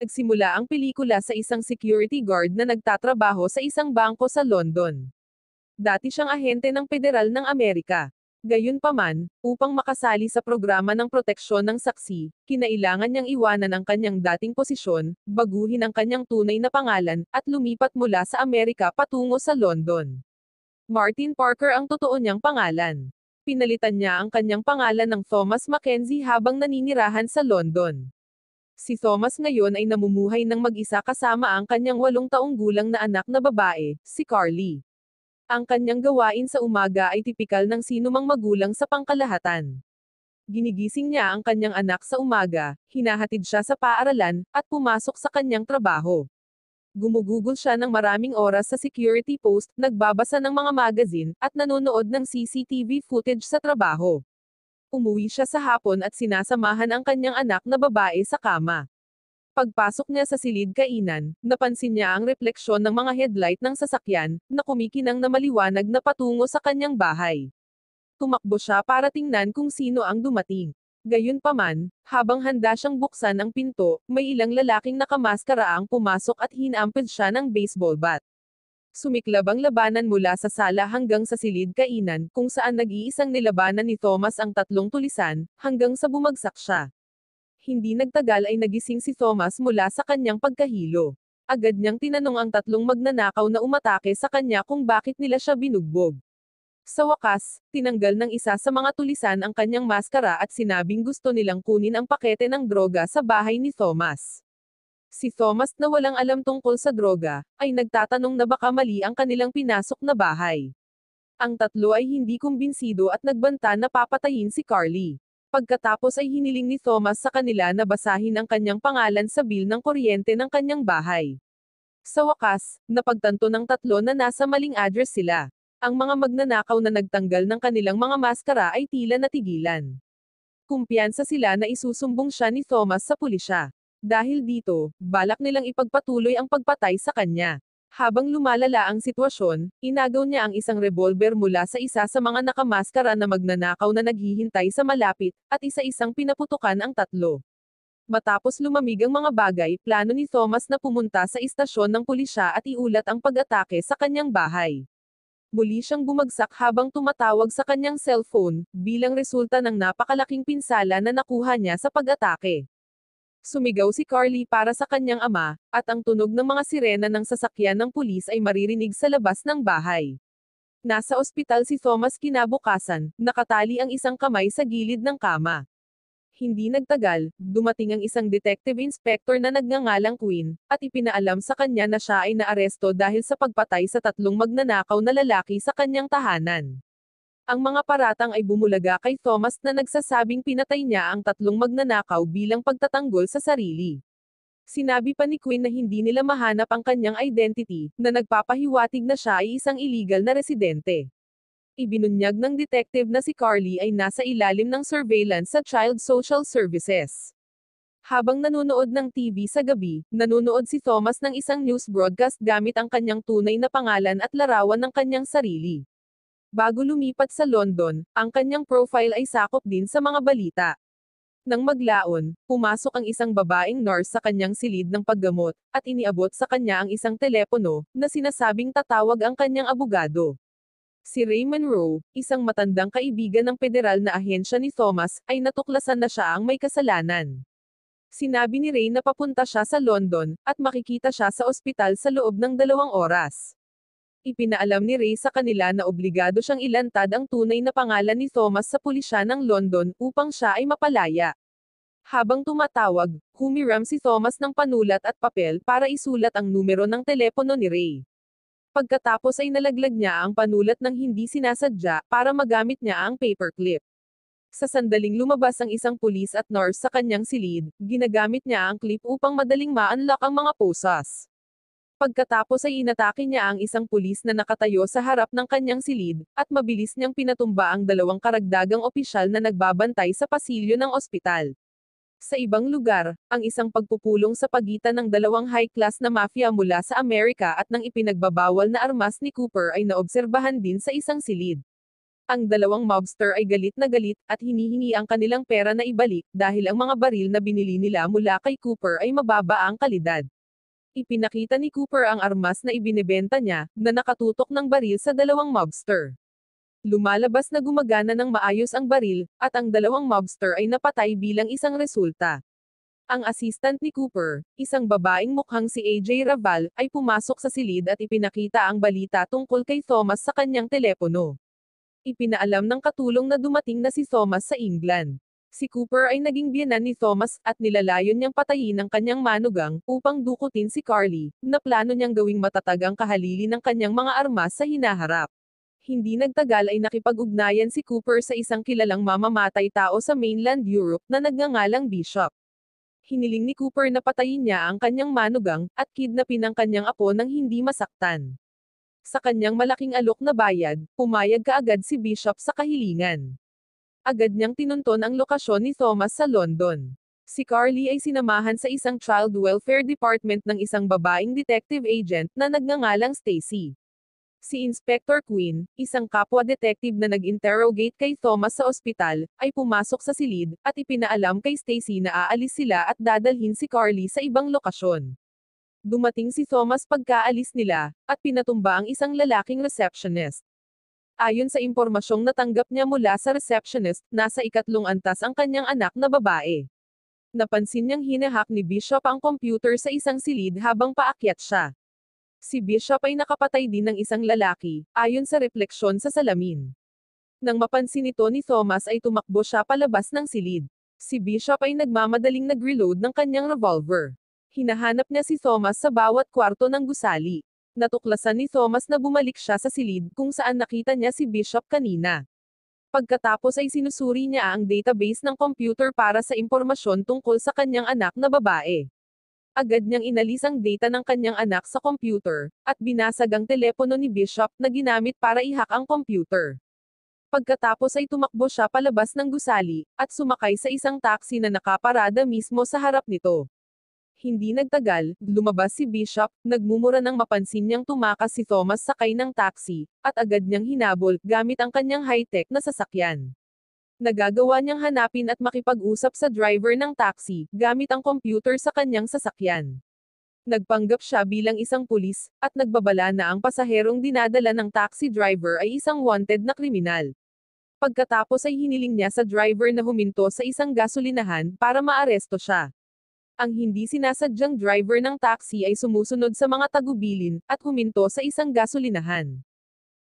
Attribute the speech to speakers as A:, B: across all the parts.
A: Nagsimula ang pelikula sa isang security guard na nagtatrabaho sa isang bangko sa London. Dati siyang ahente ng Federal ng Amerika. Gayunpaman, upang makasali sa programa ng proteksyon ng saksi, kinailangan niyang iwanan ang kanyang dating posisyon, baguhin ang kanyang tunay na pangalan, at lumipat mula sa Amerika patungo sa London. Martin Parker ang totoo niyang pangalan. Pinalitan niya ang kanyang pangalan ng Thomas Mackenzie habang naninirahan sa London. Si Thomas ngayon ay namumuhay ng mag-isa kasama ang kanyang 8 taong gulang na anak na babae, si Carly. Ang kanyang gawain sa umaga ay tipikal ng sinumang magulang sa pangkalahatan. Ginigising niya ang kanyang anak sa umaga, hinahatid siya sa paaralan, at pumasok sa kanyang trabaho. Gumugugol siya ng maraming oras sa security post, nagbabasa ng mga magazine, at nanonood ng CCTV footage sa trabaho. Umuwi siya sa hapon at sinasamahan ang kanyang anak na babae sa kama. Pagpasok niya sa silid kainan, napansin niya ang refleksyon ng mga headlight ng sasakyan, na kumikinang na maliwanag na patungo sa kanyang bahay. Tumakbo siya para tingnan kung sino ang dumating. Gayunpaman, habang handa siyang buksan ang pinto, may ilang lalaking nakamaskara ang pumasok at hinampid siya ng baseball bat. Sumiklab ang labanan mula sa sala hanggang sa silid kainan, kung saan nag-iisang nilabanan ni Thomas ang 3 tulisan, hanggang sa bumagsak siya. Hindi nagtagal ay nagising si Thomas mula sa kanyang pagkahilo. Agad niyang tinanong ang 3 magnanakaw na umatake sa kanya kung bakit nila siya binugbog. Sa wakas, tinanggal ng isa sa mga tulisan ang kanyang maskara at sinabing gusto nilang kunin ang pakete ng droga sa bahay ni Thomas. Si Thomas na walang alam tungkol sa droga, ay nagtatanong na baka mali ang kanilang pinasok na bahay. Ang 3 ay hindi kumbinsido at nagbanta na papatayin si Carly. Pagkatapos ay hiniling ni Thomas sa kanila na basahin ang kanyang pangalan sa bill ng kuryente ng kanyang bahay. Sa wakas, napagtanto ng 3 na nasa maling address sila. Ang mga magnanakaw na nagtanggal ng kanilang mga maskara ay tila natigilan. Kumpiyansa sila na isusumbong siya ni Thomas sa pulisya. Dahil dito, balak nilang ipagpatuloy ang pagpatay sa kanya. Habang lumalala ang sitwasyon, inagaw niya ang isang revolver mula sa isa sa mga nakamaskara na magnanakaw na naghihintay sa malapit, at isa-isang pinaputukan ang 3. Matapos lumamig ang mga bagay, plano ni Thomas na pumunta sa istasyon ng pulisya at iulat ang pag-atake sa kanyang bahay. Muli siyang bumagsak habang tumatawag sa kanyang cellphone, bilang resulta ng napakalaking pinsala na nakuha niya sa pag-atake. Sumigaw si Carly para sa kanyang ama, at ang tunog ng mga sirena ng sasakyan ng pulis ay maririnig sa labas ng bahay. Nasa ospital si Thomas kinabukasan, nakatali ang isang kamay sa gilid ng kama. Hindi nagtagal, dumating ang isang detective inspector na nagngangalang Quinn, at ipinaalam sa kanya na siya ay naaresto dahil sa pagpatay sa 3 magnanakaw na lalaki sa kanyang tahanan. Ang mga paratang ay bumulaga kay Thomas na nagsasabing pinatay niya ang 3 magnanakaw bilang pagtatanggol sa sarili. Sinabi pa ni Quinn na hindi nila mahanap ang kanyang identity, na nagpapahiwatig na siya ay isang illegal na residente. Ibinunyag ng detective na si Carly ay nasa ilalim ng surveillance sa Child Social Services. Habang nanonood ng TV sa gabi, nanonood si Thomas ng isang news broadcast gamit ang kanyang tunay na pangalan at larawan ng kanyang sarili. Bago lumipat sa London, ang kanyang profile ay sakop din sa mga balita. Nang maglaon, pumasok ang isang babaeng nurse sa kanyang silid ng paggamot, at iniabot sa kanya ang isang telepono, na sinasabing tatawag ang kanyang abogado. Si Raymond Rowe, isang matandang kaibigan ng federal na ahensya ni Thomas, ay natuklasan na siya ang may kasalanan. Sinabi ni Ray na papunta siya sa London, at makikita siya sa ospital sa loob ng 2 oras. Ipinaalam ni Ray sa kanila na obligado siyang ilantad ang tunay na pangalan ni Thomas sa pulisya ng London upang siya ay mapalaya. Habang tumatawag, humiram si Thomas ng panulat at papel para isulat ang numero ng telepono ni Ray. Pagkatapos ay nalaglag niya ang panulat ng hindi sinasadya para magamit niya ang paperclip. Sa sandaling lumabas ang isang pulis at nurse sa kanyang silid, ginagamit niya ang clip upang madaling ma-unlock ang mga posas. Pagkatapos ay inatake niya ang isang pulis na nakatayo sa harap ng kanyang silid, at mabilis niyang pinatumba ang 2 karagdagang opisyal na nagbabantay sa pasilyo ng ospital. Sa ibang lugar, ang isang pagpupulong sa pagitan ng 2 high-class na mafia mula sa Amerika at ng ipinagbabawal na armas ni Cooper ay naobserbahan din sa isang silid. Ang dalawang mobster ay galit na galit at hinihingi ang kanilang pera na ibalik dahil ang mga baril na binili nila mula kay Cooper ay mababa ang kalidad. Ipinakita ni Cooper ang armas na ibinebenta niya, na nakatutok ng baril sa dalawang mobster. Lumalabas na gumagana ng maayos ang baril, at ang dalawang mobster ay napatay bilang isang resulta. Ang assistant ni Cooper, isang babaeng mukhang si AJ Raval, ay pumasok sa silid at ipinakita ang balita tungkol kay Thomas sa kanyang telepono. Ipinaalam ng katulong na dumating na si Thomas sa England. Si Cooper ay naging biyenan ni Thomas at nilalayon niyang patayin ang kanyang manugang upang dukutin si Carly, na plano niyang gawing matatag ang kahalili ng kanyang mga armas sa hinaharap. Hindi nagtagal ay nakipag-ugnayan si Cooper sa isang kilalang mamamatay tao sa mainland Europe na nagngangalang Bishop. Hiniling ni Cooper na patayin niya ang kanyang manugang, at kidnapin ang kanyang apo nang hindi masaktan. Sa kanyang malaking alok na bayad, pumayag kaagad si Bishop sa kahilingan. Agad niyang tinunton ang lokasyon ni Thomas sa London. Si Carly ay sinamahan sa isang child welfare department ng isang babaeng detective agent na nagngangalang Stacy. Si Inspector Quinn, isang kapwa-detective na nag-interrogate kay Thomas sa ospital, ay pumasok sa silid, at ipinaalam kay Stacy na aalis sila at dadalhin si Carly sa ibang lokasyon. Dumating si Thomas pagkaalis nila, at pinatumba ang isang lalaking receptionist. Ayon sa impormasyong natanggap niya mula sa receptionist, nasa ikatlong antas ang kanyang anak na babae. Napansin niyang hinahak ni Bishop ang computer sa isang silid habang paakyat siya. Si Bishop ay nakapatay din ng isang lalaki, ayon sa refleksyon sa salamin. Nang mapansin ito ni Thomas ay tumakbo siya palabas ng silid. Si Bishop ay nagmamadaling nag-reload ng kanyang revolver. Hinahanap niya si Thomas sa bawat kwarto ng gusali. Natuklasan ni Thomas na bumalik siya sa silid kung saan nakita niya si Bishop kanina. Pagkatapos ay sinusuri niya ang database ng computer para sa impormasyon tungkol sa kanyang anak na babae. Agad niyang inalis ang data ng kanyang anak sa computer, at binasag ang telepono ni Bishop na ginamit para i-hack ang computer. Pagkatapos ay tumakbo siya palabas ng gusali, at sumakay sa isang taxi na nakaparada mismo sa harap nito. Hindi nagtagal, lumabas si Bishop, nagmumura nang mapansin niyang tumakas si Thomas sakay ng taxi, at agad niyang hinabol, gamit ang kanyang high-tech na sasakyan. Nagagawa niyang hanapin at makipag-usap sa driver ng taxi, gamit ang computer sa kanyang sasakyan. Nagpanggap siya bilang isang pulis, at nagbabala na ang pasaherong dinadala ng taxi driver ay isang wanted na kriminal. Pagkatapos ay hiniling niya sa driver na huminto sa isang gasolinahan para maaresto siya. Ang hindi sinasadyang driver ng taxi ay sumusunod sa mga tagubilin, at huminto sa isang gasolinahan.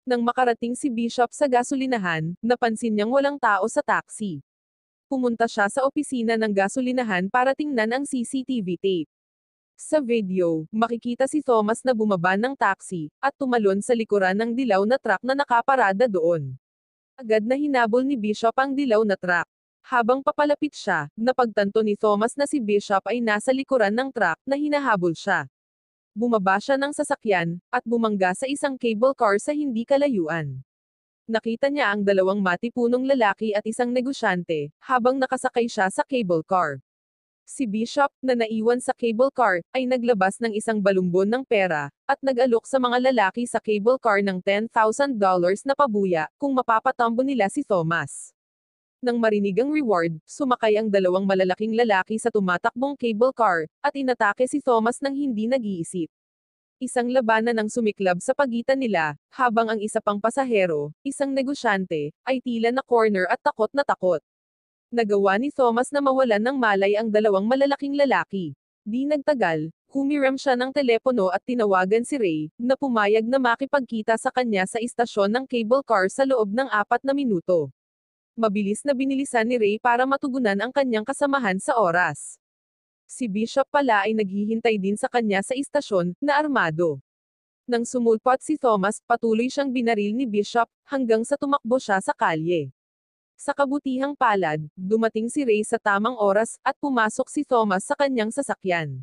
A: Nang makarating si Bishop sa gasolinahan, napansin niyang walang tao sa taxi. Pumunta siya sa opisina ng gasolinahan para tingnan ang CCTV tape. Sa video, makikita si Thomas na bumaba ng taxi, at tumalon sa likuran ng dilaw na truck na nakaparada doon. Agad na hinabol ni Bishop ang dilaw na truck. Habang papalapit siya, napagtanto ni Thomas na si Bishop ay nasa likuran ng truck na hinahabol siya. Bumaba siya ng sasakyan, at bumangga sa isang cable car sa hindi kalayuan. Nakita niya ang dalawang matipunong lalaki at isang negosyante, habang nakasakay siya sa cable car. Si Bishop, na naiwan sa cable car, ay naglabas ng isang balumbon ng pera, at nag-alok sa mga lalaki sa cable car ng $10,000 na pabuya, kung mapapatambo nila si Thomas. Nang marinig ang reward, sumakay ang dalawang malalaking lalaki sa tumatakbong cable car, at inatake si Thomas nang hindi nag-iisip. Isang labanan ang sumiklab sa pagitan nila, habang ang isa pang pasahero, isang negosyante, ay tila na corner at takot na takot. Nagawa ni Thomas na mawalan ng malay ang dalawang malalaking lalaki. Di nagtagal, humiram siya ng telepono at tinawagan si Ray, na pumayag na makipagkita sa kanya sa istasyon ng cable car sa loob ng 4 na minuto. Mabilis na binilisan ni Ray para matugunan ang kanyang kasamahan sa oras. Si Bishop pala ay naghihintay din sa kanya sa istasyon, na armado. Nang sumulpot si Thomas, patuloy siyang binaril ni Bishop, hanggang sa tumakbo siya sa kalye. Sa kabutihang palad, dumating si Ray sa tamang oras, at pumasok si Thomas sa kanyang sasakyan.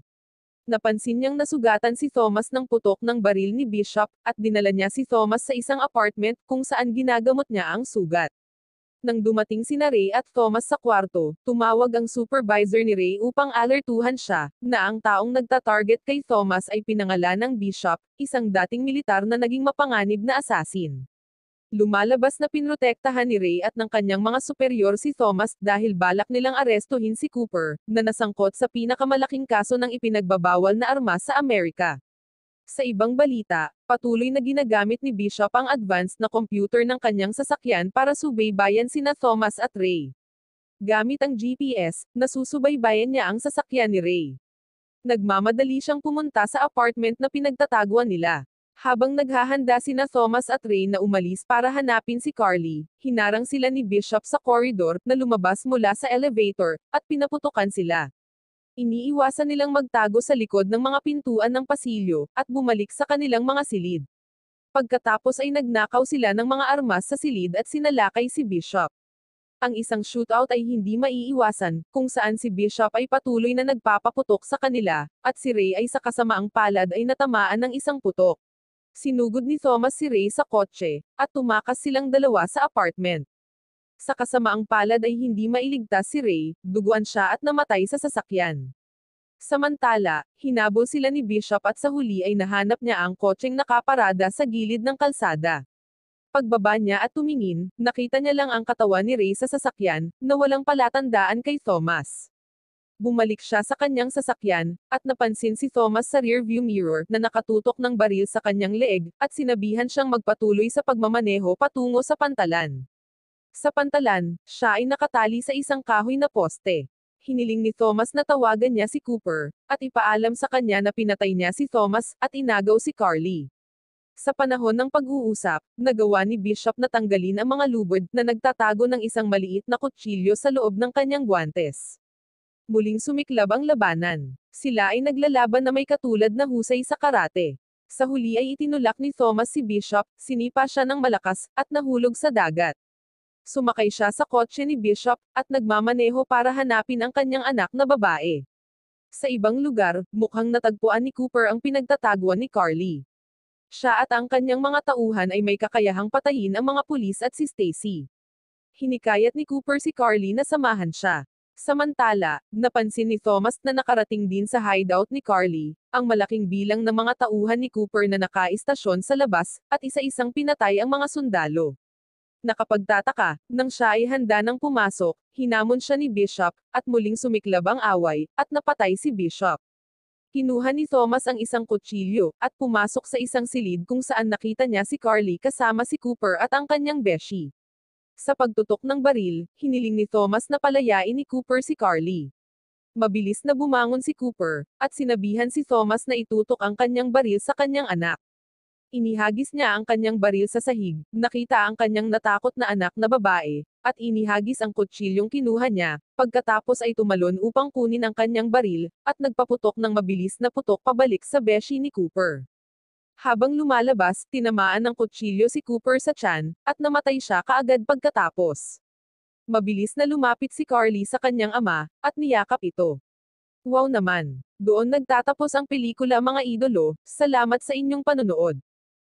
A: Napansin niyang nasugatan si Thomas ng putok ng baril ni Bishop, at dinala niya si Thomas sa isang apartment kung saan ginagamot niya ang sugat. Nang dumating sina Ray at Thomas sa kwarto, tumawag ang supervisor ni Ray upang alertuhan siya, na ang taong nagta-target kay Thomas ay pinangalan ng Bishop, isang dating militar na naging mapanganib na asasin. Lumalabas na pinrotektahan ni Ray at ng kanyang mga superior si Thomas dahil balak nilang arestuhin si Cooper, na nasangkot sa pinakamalaking kaso ng ipinagbabawal na armas sa Amerika. Sa ibang balita, patuloy na ginagamit ni Bishop ang advanced na computer ng kanyang sasakyan para subaybayan sina Thomas at Ray. Gamit ang GPS, nasusubaybayan niya ang sasakyan ni Ray. Nagmamadali siyang pumunta sa apartment na pinagtataguan nila. Habang naghahanda sina Thomas at Ray na umalis para hanapin si Carly, hinarang sila ni Bishop sa corridor na lumabas mula sa elevator, at pinaputukan sila. Iniiwasan nilang magtago sa likod ng mga pintuan ng pasilyo, at bumalik sa kanilang mga silid. Pagkatapos ay nagnakaw sila ng mga armas sa silid at sinalakay si Bishop. Ang isang shootout ay hindi maiiwasan, kung saan si Bishop ay patuloy na nagpapaputok sa kanila, at si Ray ay sa kasamaang palad ay natamaan ng isang putok. Sinugod ni Thomas si Ray sa kotse, at tumakas silang dalawa sa apartment. Sa kasamaang palad ay hindi mailigtas si Ray, duguan siya at namatay sa sasakyan. Samantala, hinabol sila ni Bishop at sa huli ay nahanap niya ang kotseng nakaparada sa gilid ng kalsada. Pagbaba niya at tumingin, nakita niya lang ang katawan ni Ray sa sasakyan, na walang palatandaan kay Thomas. Bumalik siya sa kanyang sasakyan, at napansin si Thomas sa rearview mirror na nakatutok ng baril sa kanyang leeg, at sinabihan siyang magpatuloy sa pagmamaneho patungo sa pantalan. Sa pantalan, siya ay nakatali sa isang kahoy na poste. Hiniling ni Thomas na tawagan niya si Cooper, at ipaalam sa kanya na pinatay niya si Thomas, at inagaw si Carly. Sa panahon ng pag-uusap, nagawa ni Bishop na tanggalin ang mga lubid na nagtatago ng isang maliit na kutsilyo sa loob ng kanyang guwantes. Muling sumiklab ang labanan. Sila ay naglalaban na may katulad na husay sa karate. Sa huli ay itinulak ni Thomas si Bishop, sinipa siya ng malakas, at nahulog sa dagat. Sumakay siya sa kotse ni Bishop, at nagmamaneho para hanapin ang kanyang anak na babae. Sa ibang lugar, mukhang natagpuan ni Cooper ang pinagtataguan ni Carly. Siya at ang kanyang mga tauhan ay may kakayahang patayin ang mga pulis at si Stacy. Hinikayat ni Cooper si Carly na samahan siya. Samantala, napansin ni Thomas na nakarating din sa hideout ni Carly, ang malaking bilang ng mga tauhan ni Cooper na nakaistasyon sa labas, at isa-isang pinatay ang mga sundalo. Nakapagtataka, nang siya ay handa nang pumasok, hinamon siya ni Bishop, at muling sumiklab ang away, at napatay si Bishop. Kinuha ni Thomas ang isang kutsilyo, at pumasok sa isang silid kung saan nakita niya si Carly kasama si Cooper at ang kanyang beshi. Sa pagtutok ng baril, hiniling ni Thomas na palayain ni Cooper si Carly. Mabilis na bumangon si Cooper, at sinabihan si Thomas na itutok ang kanyang baril sa kanyang anak. Inihagis niya ang kanyang baril sa sahig, nakita ang kanyang natakot na anak na babae, at inihagis ang kutsilyong kinuha niya, pagkatapos ay tumalon upang kunin ang kanyang baril, at nagpaputok ng mabilis na putok pabalik sa beshi ni Cooper. Habang lumalabas, tinamaan ng kutsilyo si Cooper sa tiyan, at namatay siya kaagad pagkatapos. Mabilis na lumapit si Carly sa kanyang ama, at niyakap ito. Wow naman! Doon nagtatapos ang pelikula mga idolo, salamat sa inyong panonood.